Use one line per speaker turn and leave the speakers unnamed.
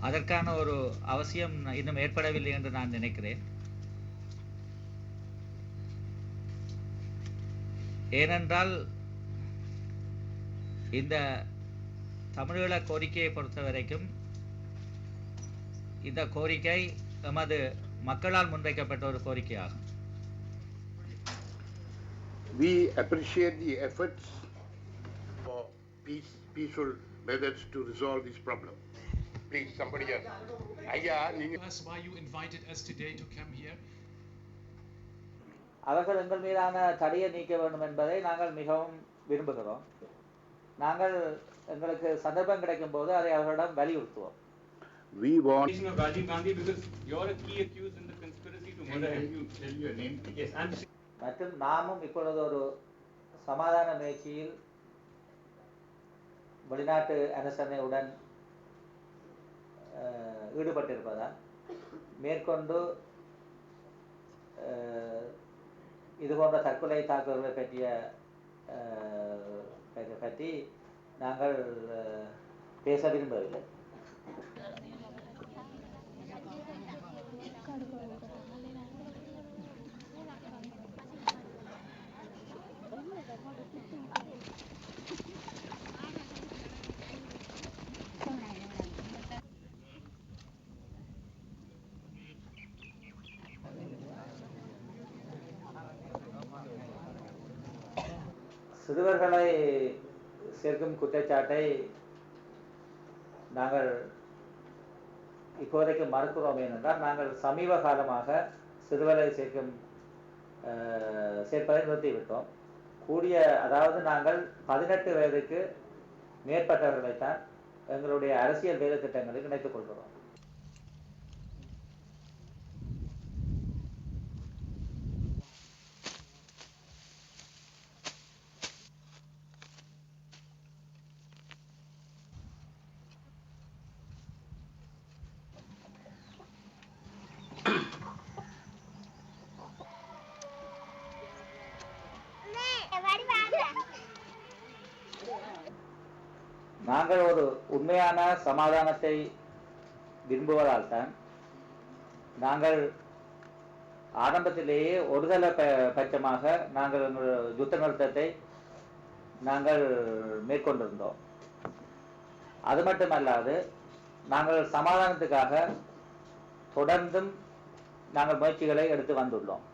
அதற்கான ஒரு அவசியம் இன்னும் ஏற்படவில்லை என்று நான் நினைக்கிறேன். ஏனென்றால் இந்த தமிழீழ கோரிக்கையை பொறுத்த வரைக்கும் இந்த கோரிக்கை எமது மக்களால் முன்வைக்கப்பட்ட ஒரு கோரிக்கையாகும்.
We appreciate the efforts for peaceful methods to resolve this problem. Please, somebody else.
That's why you invited us today to come here.
அவர்கள் எங்கள் மீதான தடையை நீக்க வேண்டும் என்பதை நாங்கள் மிகவும் விரும்புகிறோம். நாங்கள் எங்களுக்கு சந்தர்ப்பம் கிடைக்கும் போது அதை அவர்களிடம் வலியுறுத்துவோம்.
We want
of Rajiv Gandhi because you're a key accused in the conspiracy to murder him.
you tell your name?
Yes, and
மற்றும் நாமும் இப்பொழுது ஒரு சமாதான முயற்சியில் வெளிநாட்டு அனுசரணையுடன் ஈடுபட்டிருப்பதால் மேற்கொண்டு இது போன்ற தற்கொலை தாக்குதல்களை பற்றி நாங்கள் பேச விரும்பவில்லை. சிறுவர்களை சேர்க்கும் குற்றச்சாட்டை நாங்கள் இப்போதைக்கு மறுக்கிறோம். ஏனென்றால் நாங்கள் சமீப காலமாக சிறுவர்களை சேர்ப்பதை நிறுத்திவிட்டோம். அதாவது நாங்கள் 18 வயதுக்கு மேற்பட்டவர்களைத்தான் எங்களுடைய அரசியல் வேலை திட்டங்களில் இணைத்துக் கொள்கிறோம். நாங்கள் ஒரு உண்மையான சமாதானத்தை விரும்புவதால் தான் நாங்கள் ஆரம்பத்திலேயே ஒருதலை பட்சமாக நாங்கள் யுத்த நிறுத்தத்தை நாங்கள் மேற்கொண்டிருந்தோம். அது மட்டுமல்லாது நாங்கள் சமாதானத்துக்காக தொடர்ந்தும் நாங்கள் முயற்சிகளை எடுத்து வந்துள்ளோம்.